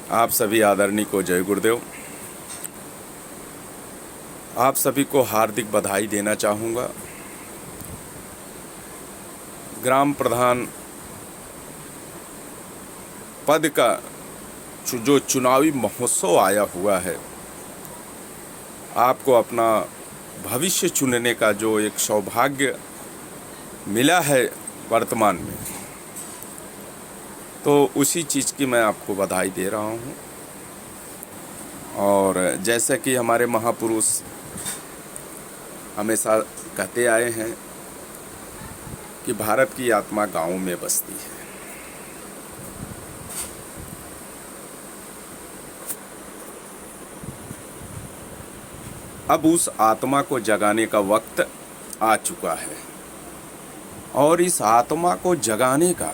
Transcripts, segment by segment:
आप सभी आदरणीय को जय गुरुदेव। आप सभी को हार्दिक बधाई देना चाहूँगा। ग्राम प्रधान पद का जो चुनावी महोत्सव आया हुआ है, आपको अपना भविष्य चुनने का जो एक सौभाग्य मिला है वर्तमान में, तो उसी चीज़ की मैं आपको बधाई दे रहा हूँ। और जैसे कि हमारे महापुरुष हमेशा कहते आए हैं कि भारत की आत्मा गाँव में बसती है। अब उस आत्मा को जगाने का वक्त आ चुका है और इस आत्मा को जगाने का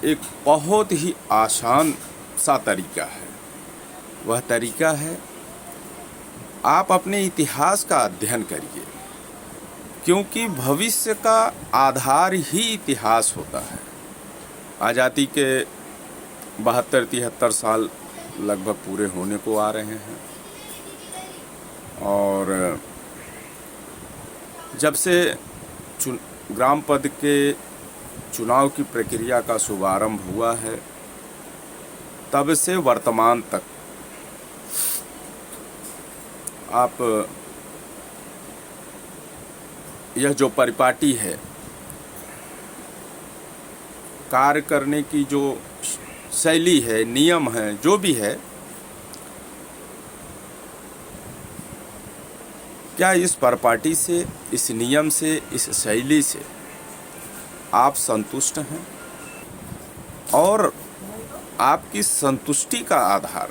एक बहुत ही आसान सा तरीका है। वह तरीका है, आप अपने इतिहास का अध्ययन करिए, क्योंकि भविष्य का आधार ही इतिहास होता है। आज़ादी के 72-73 साल लगभग पूरे होने को आ रहे हैं और जब से ग्राम पद के चुनाव की प्रक्रिया का शुभारंभ हुआ है, तब से वर्तमान तक आप यह जो परिपाटी है, कार्य करने की जो शैली है, नियम है, जो भी है, क्या इस परिपाटी से, इस नियम से, इस शैली से आप संतुष्ट हैं? और आपकी संतुष्टि का आधार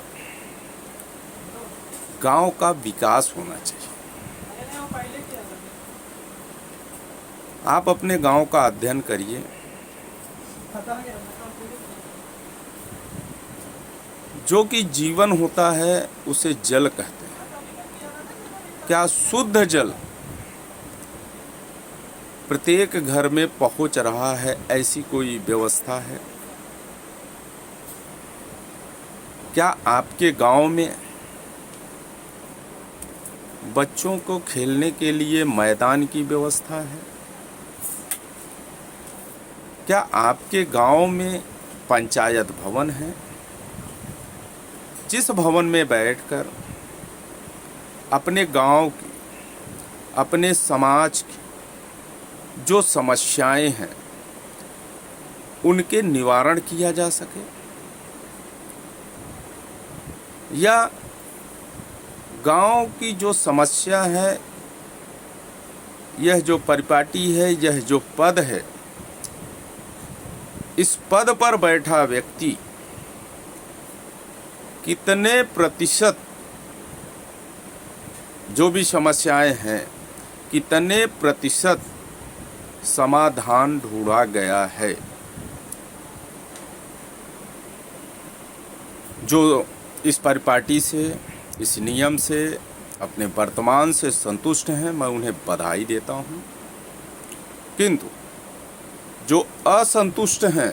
गांव का विकास होना चाहिए। आप अपने गांव का अध्ययन करिए। जो कि जीवन होता है उसे जल कहते हैं। क्या शुद्ध जल प्रत्येक घर में पहुंच रहा है, ऐसी कोई व्यवस्था है? क्या आपके गांव में बच्चों को खेलने के लिए मैदान की व्यवस्था है? क्या आपके गांव में पंचायत भवन है, जिस भवन में बैठकर अपने गांव की, अपने समाज की जो समस्याएं हैं, उनके निवारण किया जा सके? या गांव की जो समस्या है, यह जो परिपाटी है, यह जो पद है, इस पद पर बैठा व्यक्ति कितने प्रतिशत जो भी समस्याएं हैं, कितने प्रतिशत समाधान ढूंढा गया है? जो इस परिपाटी से, इस नियम से, अपने वर्तमान से संतुष्ट हैं, मैं उन्हें बधाई देता हूं। किंतु जो असंतुष्ट हैं,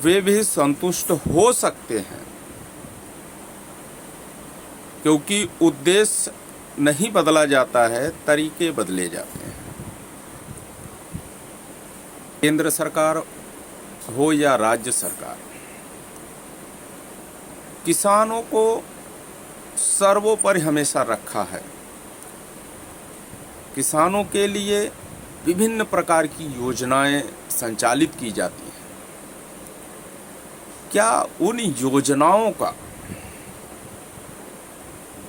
वे भी संतुष्ट हो सकते हैं, क्योंकि उद्देश्य नहीं बदला जाता है, तरीके बदले जाते हैं। केंद्र सरकार हो या राज्य सरकार, किसानों को सर्वोपरि हमेशा रखा है। किसानों के लिए विभिन्न प्रकार की योजनाएं संचालित की जाती हैं। क्या उन योजनाओं का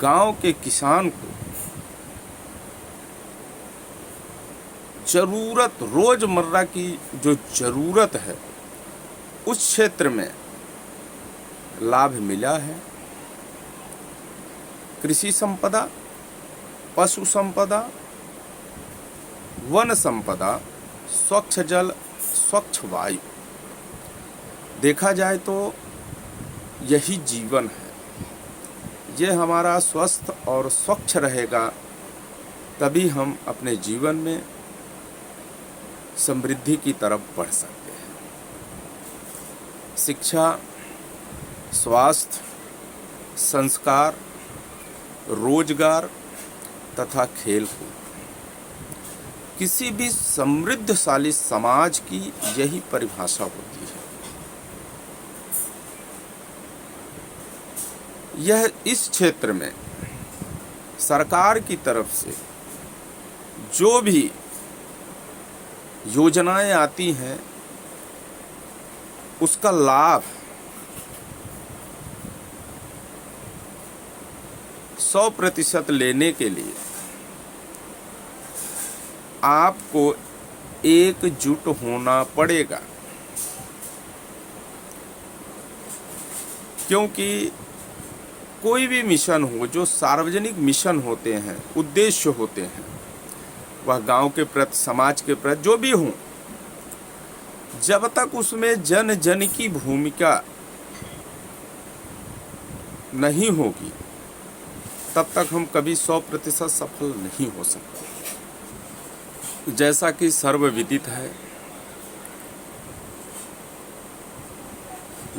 गांव के किसान को जरूरत, रोजमर्रा की जो जरूरत है, उस क्षेत्र में लाभ मिला है? कृषि संपदा, पशु संपदा, वन संपदा, स्वच्छ जल, स्वच्छ वायु, देखा जाए तो यही जीवन है। ये हमारा स्वस्थ और स्वच्छ रहेगा, तभी हम अपने जीवन में समृद्धि की तरफ बढ़ सकते हैं। शिक्षा, स्वास्थ्य, संस्कार, रोजगार तथा खेलकूद। किसी भी समृद्धशाली समाज की यही परिभाषा होती है। यह इस क्षेत्र में सरकार की तरफ से जो भी योजनाएं आती हैं उसका लाभ 100% लेने के लिए आपको एकजुट होना पड़ेगा, क्योंकि कोई भी मिशन हो, जो सार्वजनिक मिशन होते हैं, उद्देश्य होते हैं, वह गांव के प्रति, समाज के प्रति जो भी हो, जब तक उसमें जन जन की भूमिका नहीं होगी तब तक हम कभी 100% सफल नहीं हो सकते। जैसा कि सर्वविदित है,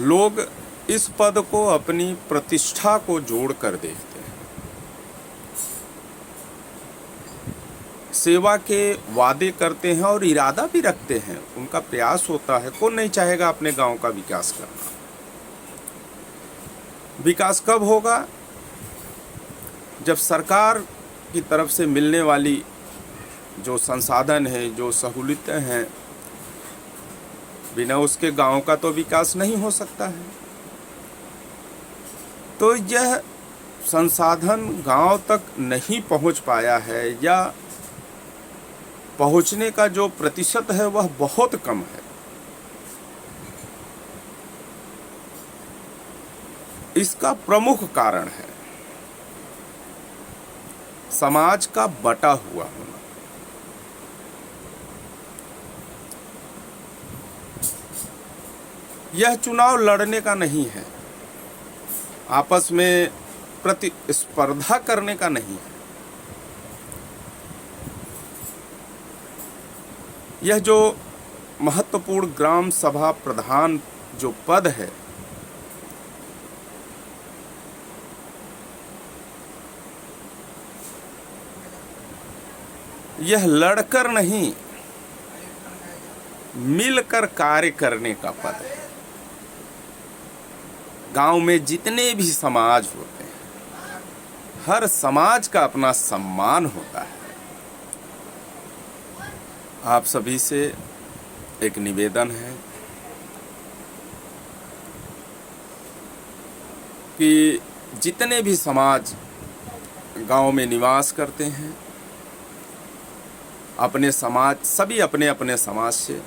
लोग इस पद को अपनी प्रतिष्ठा को जोड़कर देखते हैं। सेवा के वादे करते हैं और इरादा भी रखते हैं, उनका प्रयास होता है। कौन नहीं चाहेगा अपने गांव का विकास करना? विकास कब होगा? जब सरकार की तरफ से मिलने वाली जो संसाधन है, जो सहूलियतें हैं, बिना उसके गांव का तो विकास नहीं हो सकता है। तो यह संसाधन गांव तक नहीं पहुंच पाया है, या पहुंचने का जो प्रतिशत है वह बहुत कम है। इसका प्रमुख कारण है समाज का बटा हुआ होना। यह चुनाव लड़ने का नहीं है, आपस में प्रतिस्पर्धा करने का नहीं है। यह जो महत्वपूर्ण ग्राम सभा प्रधान जो पद है, यह लड़कर नहीं, मिलकर कार्य करने का पद है। गांव में जितने भी समाज होते हैं, हर समाज का अपना सम्मान होता है। आप सभी से एक निवेदन है कि जितने भी समाज गांव में निवास करते हैं, अपने समाज, सभी अपने अपने समाज से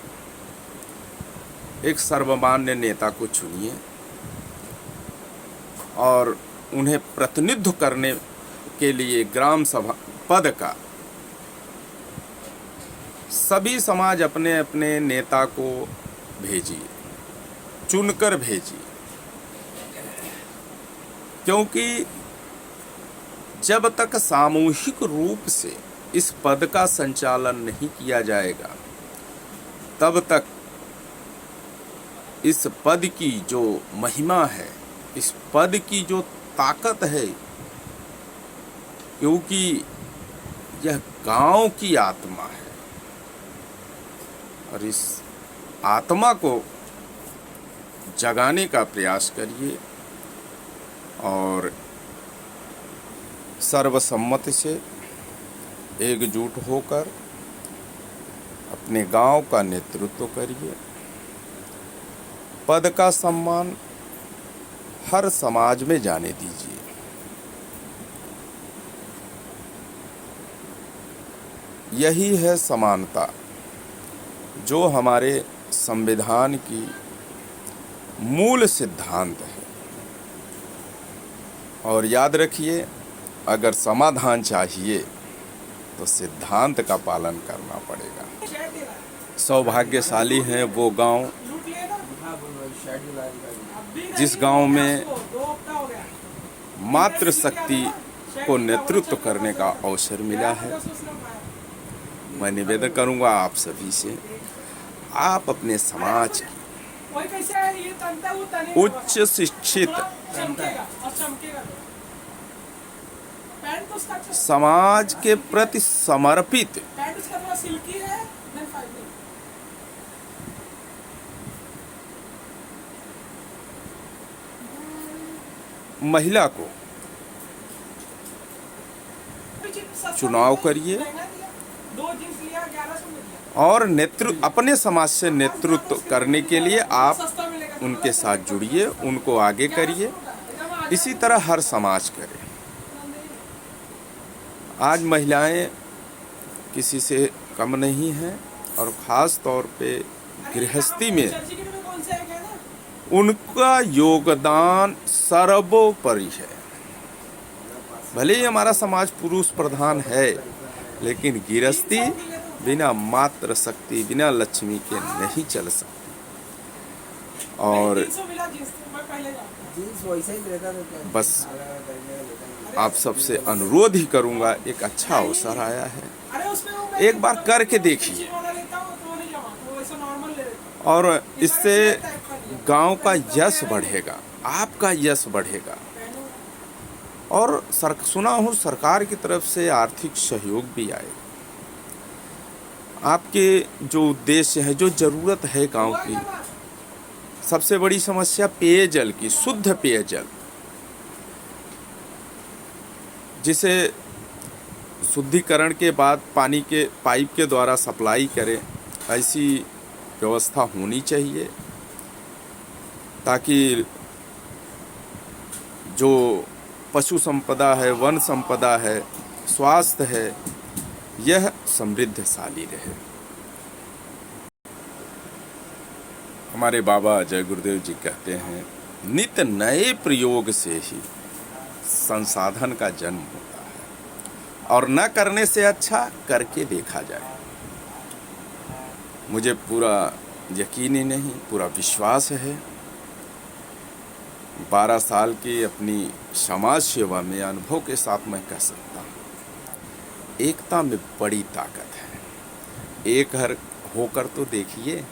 एक सर्वमान्य नेता को चुनिए और उन्हें प्रतिनिधित्व करने के लिए ग्राम सभा पद का सभी समाज अपने अपने नेता को भेजिए, चुनकर भेजिए। क्योंकि जब तक सामूहिक रूप से इस पद का संचालन नहीं किया जाएगा, तब तक इस पद की जो महिमा है, इस पद की जो ताकत है, क्योंकि यह गांव की आत्मा है, और इस आत्मा को जगाने का प्रयास करिए और सर्वसम्मति से एकजुट होकर अपने गांव का नेतृत्व करिए। पद का सम्मान हर समाज में जाने दीजिए। यही है समानता, जो हमारे संविधान की मूल सिद्धांत है। और याद रखिए, अगर समाधान चाहिए तो सिद्धांत का पालन करना पड़ेगा। सौभाग्यशाली है वो गांव जिस गांव में मातृशक्ति को नेतृत्व करने का अवसर मिला है। मैं निवेदन करूंगा आप सभी से, आप अपने समाज की वही कैसे है, ये तनता वो तने उच्च शिक्षित, चमकेगा और चमकेगा। पैंट तो उसका अच्छा, समाज के प्रति समर्पित, पैंट उसका थोड़ा सिल्की है, देन फाइबर। महिला को चुनाव करिए दो जींस लिया 1100 में दिया, और नेतृत्व, अपने समाज से नेतृत्व करने के लिए आप सस्ता मिलेगा। उनके साथ जुड़िए, उनको आगे करिए। इसी तरह हर समाज करे। आज महिलाएं किसी से कम नहीं हैं और ख़ास तौर पे गृहस्थी में कौन से है ना, उनका योगदान सर्वोपरि है। भले ही हमारा समाज पुरुष प्रधान है, लेकिन गृहस्थी बिना मातृ शक्ति, बिना लक्ष्मी के नहीं चल सकती। और 300 मिला जींस, मैं पहले जाता। जीन्स वैसा ही लेता था क्या? बस आप सबसे अनुरोध ही करूंगा, एक अच्छा अवसर आया है, अरे उसमें वो मैं एक बार करके देखिए चीज़ वाला लेता हूँ तो वो नहीं जमा, तो वैसे नॉर्मल ले लेता हूँ। और इससे गांव का यश बढ़ेगा, आपका यश बढ़ेगा। और सुना हूँ सरकार की तरफ से आर्थिक सहयोग भी आएगा। आपके जो उद्देश्य है, जो ज़रूरत है गांव की, सबसे बड़ी समस्या पेयजल की, शुद्ध पेयजल, जिसे शुद्धिकरण के बाद पानी के पाइप के द्वारा सप्लाई करें, ऐसी व्यवस्था होनी चाहिए, ताकि जो पशु संपदा है, वन संपदा है, स्वास्थ्य है, यह समृद्धशाली रहे। हमारे बाबा जय गुरुदेव जी कहते हैं, नित्य नए प्रयोग से ही संसाधन का जन्म होता है और न करने से अच्छा करके देखा जाए। मुझे पूरा यकीन ही नहीं, पूरा विश्वास है। 12 साल की अपनी समाज सेवा में अनुभव के साथ मैं कह सकता हूँ, एकता में बड़ी ताकत है। एक घर होकर तो देखिए,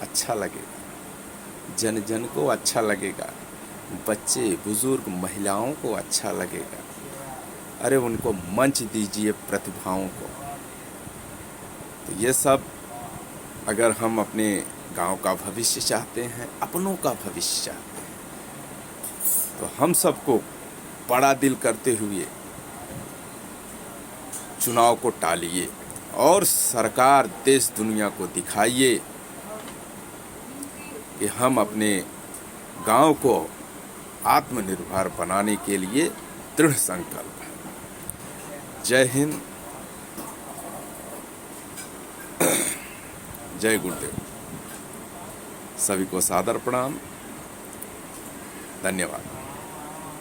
अच्छा लगेगा, जन जन को अच्छा लगेगा, बच्चे बुजुर्ग महिलाओं को अच्छा लगेगा। अरे उनको मंच दीजिए, प्रतिभाओं को। तो ये सब अगर हम अपने गांव का भविष्य चाहते हैं, अपनों का भविष्य चाहते हैं, तो हम सबको बड़ा दिल करते हुए चुनाव को टालिए और सरकार देश दुनिया को दिखाइए कि हम अपने गांव को आत्मनिर्भर बनाने के लिए दृढ़ संकल्प है। जय हिंद, जय गुरुदेव। सभी को सादर प्रणाम, धन्यवाद।